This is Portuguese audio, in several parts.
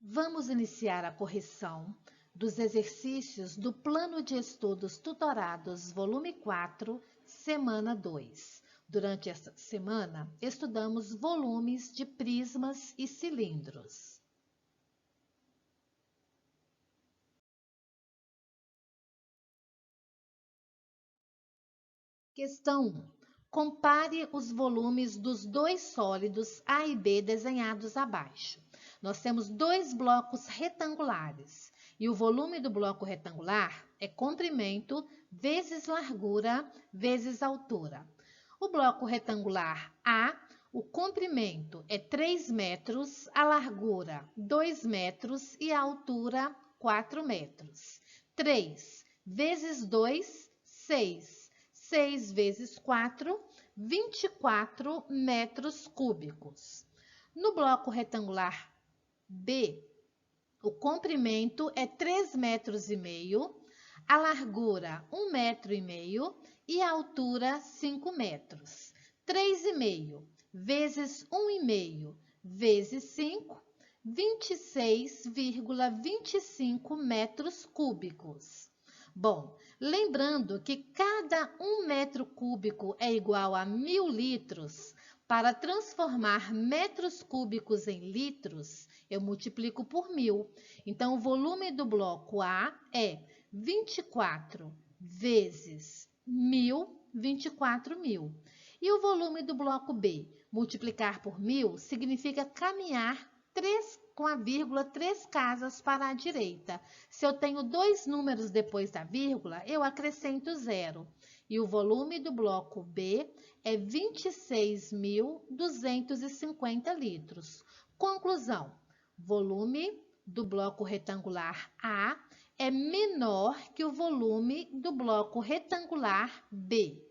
Vamos iniciar a correção dos exercícios do Plano de Estudos Tutorados, volume 4, semana 2. Durante esta semana, estudamos volumes de prismas e cilindros. Questão 1. Compare os volumes dos dois sólidos A e B desenhados abaixo. Nós temos dois blocos retangulares e o volume do bloco retangular é comprimento vezes largura vezes altura. O bloco retangular A, o comprimento é 3 metros, a largura 2 metros e a altura 4 metros. 3 vezes 2, 6. 6 vezes 4, 24 metros cúbicos. No bloco retangular B, o comprimento é 3 metros e meio, a largura 1 metro e meio e a altura 5 metros. 3,5 vezes 1,5 vezes 5, 26,25 metros cúbicos. Bom, lembrando que cada 1 metro cúbico é igual a 1.000 litros, para transformar metros cúbicos em litros, eu multiplico por 1.000. Então, o volume do bloco A é 24 vezes 1.000, 24.000. E o volume do bloco B, multiplicar por 1.000, significa caminhar 3 casas para a direita. Se eu tenho dois números depois da vírgula, eu acrescento 0. E o volume do bloco B é 26.250 litros. Conclusão: volume do bloco retangular A é menor que o volume do bloco retangular B.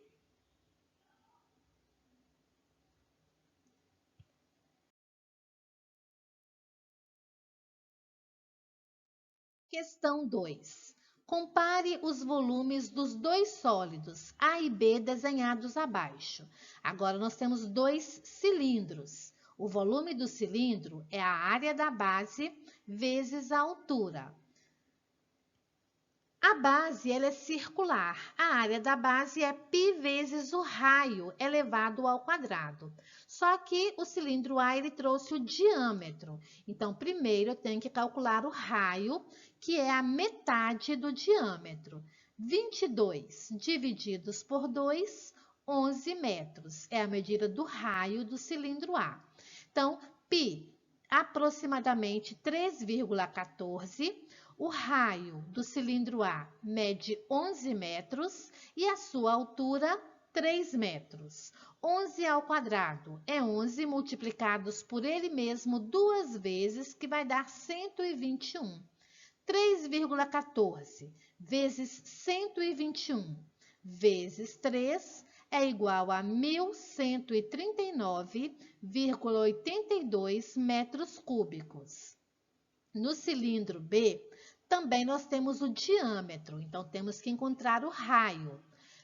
Questão 2. Compare os volumes dos dois sólidos A e B desenhados abaixo. Agora, nós temos dois cilindros. O volume do cilindro é a área da base vezes a altura. A base ela é circular. A área da base é π vezes o raio elevado ao quadrado. Só que o cilindro A ele trouxe o diâmetro. Então, primeiro eu tenho que calcular o raio, que é a metade do diâmetro. 22 divididos por 2, 11 metros. É a medida do raio do cilindro A. Então, π, aproximadamente 3,14. O raio do cilindro A mede 11 metros e a sua altura 3 metros. 11 ao quadrado é 11 multiplicados por ele mesmo duas vezes, que vai dar 121. 3,14 vezes 121 vezes 3 é igual a 1.139,82 metros cúbicos. No cilindro B, também nós temos o diâmetro, então temos que encontrar o raio.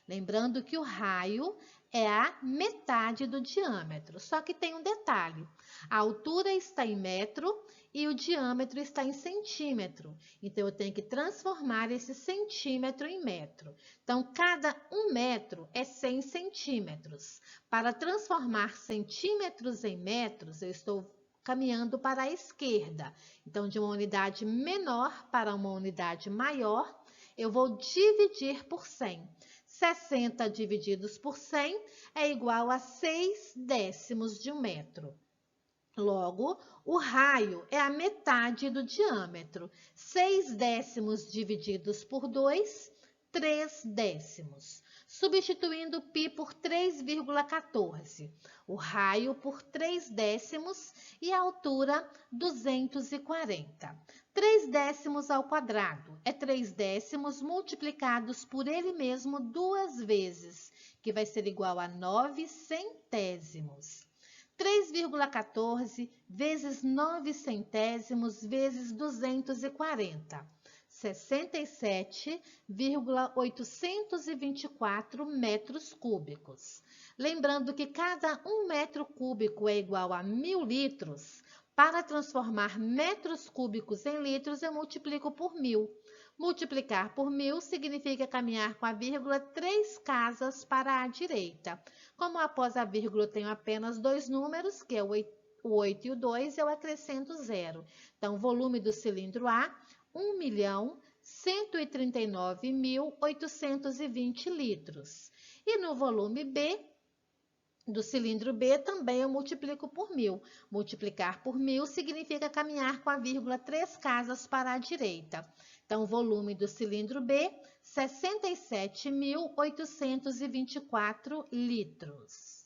Lembrando que o raio é a metade do diâmetro, só que tem um detalhe. A altura está em metro e o diâmetro está em centímetro. Então, eu tenho que transformar esse centímetro em metro. Então, cada 1 metro é 100 centímetros. Para transformar centímetros em metros, eu estou caminhando para a esquerda. Então, de uma unidade menor para uma unidade maior, eu vou dividir por 100. 60 divididos por 100 é igual a 6 décimos de 1 metro. Logo, o raio é a metade do diâmetro. 6 décimos divididos por 2, 3 décimos. Substituindo π por 3,14. O raio por 3 décimos e a altura 240. 3 décimos ao quadrado é 3 décimos multiplicados por ele mesmo duas vezes, que vai ser igual a 9 centésimos. 3,14 vezes 9 centésimos vezes 240. 67,824 metros cúbicos. Lembrando que cada 1 metro cúbico é igual a 1.000 litros, Para transformar metros cúbicos em litros, eu multiplico por 1.000. Multiplicar por 1.000 significa caminhar com a vírgula 3 casas para a direita. Como após a vírgula eu tenho apenas dois números, que é o 8 e o 2, eu acrescento 0. Então, o volume do cilindro A, 1.139.820 litros. E no volume B, do cilindro B, também eu multiplico por 1.000. Multiplicar por 1.000 significa caminhar com a vírgula 3 casas para a direita. Então, o volume do cilindro B, 67.824 litros.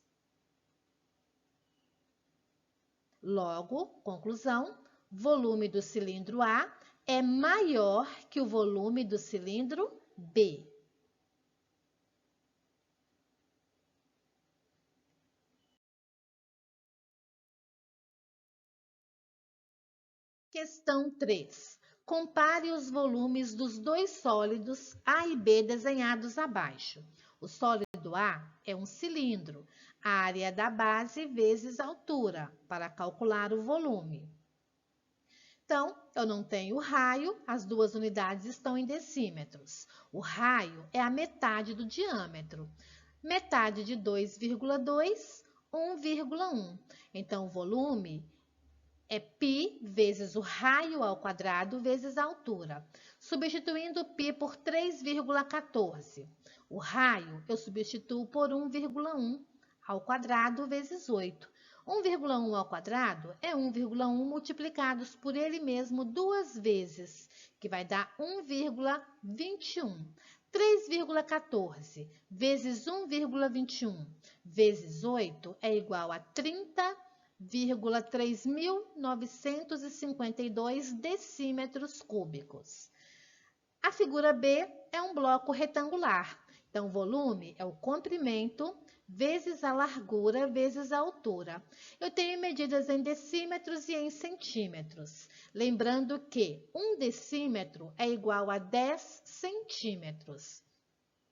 Logo, conclusão, volume do cilindro A é maior que o volume do cilindro B. Questão 3. Compare os volumes dos dois sólidos A e B desenhados abaixo. O sólido A é um cilindro, a área da base vezes a altura, para calcular o volume. Então, eu não tenho raio, as duas unidades estão em decímetros. O raio é a metade do diâmetro. Metade de 2,2, 1,1. Então, o volume é π vezes o raio ao quadrado vezes a altura. Substituindo π por 3,14. O raio eu substituo por 1,1 ao quadrado vezes 8. 1,1 ao quadrado é 1,1 multiplicados por ele mesmo duas vezes, que vai dar 1,21. 3,14 vezes 1,21 vezes 8 é igual a 30,3.952 decímetros cúbicos. A figura B é um bloco retangular. Então, o volume é o comprimento vezes a largura vezes a altura. Eu tenho medidas em decímetros e em centímetros. Lembrando que 1 decímetro é igual a 10 centímetros.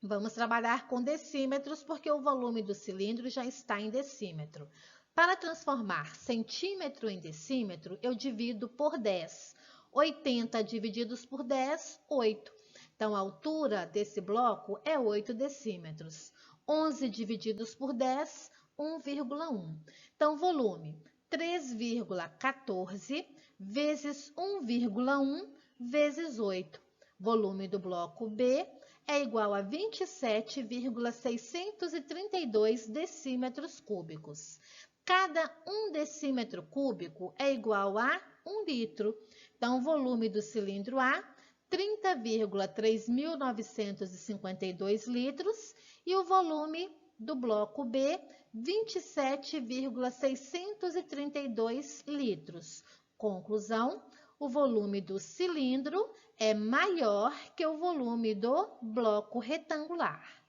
Vamos trabalhar com decímetros porque o volume do cilindro já está em decímetro. Para transformar centímetro em decímetro, eu divido por 10. 80 divididos por 10, 8. Então, a altura desse bloco é 8 decímetros. 11 divididos por 10, 1,1. Então, volume 3,14 vezes 1,1 vezes 8. Volume do bloco B é igual a 27,632 decímetros cúbicos. Cada 1 decímetro cúbico é igual a 1 litro. Então, o volume do cilindro A, 30,3.952 litros. E o volume do bloco B, 27,632 litros. Conclusão, o volume do cilindro é maior que o volume do bloco retangular.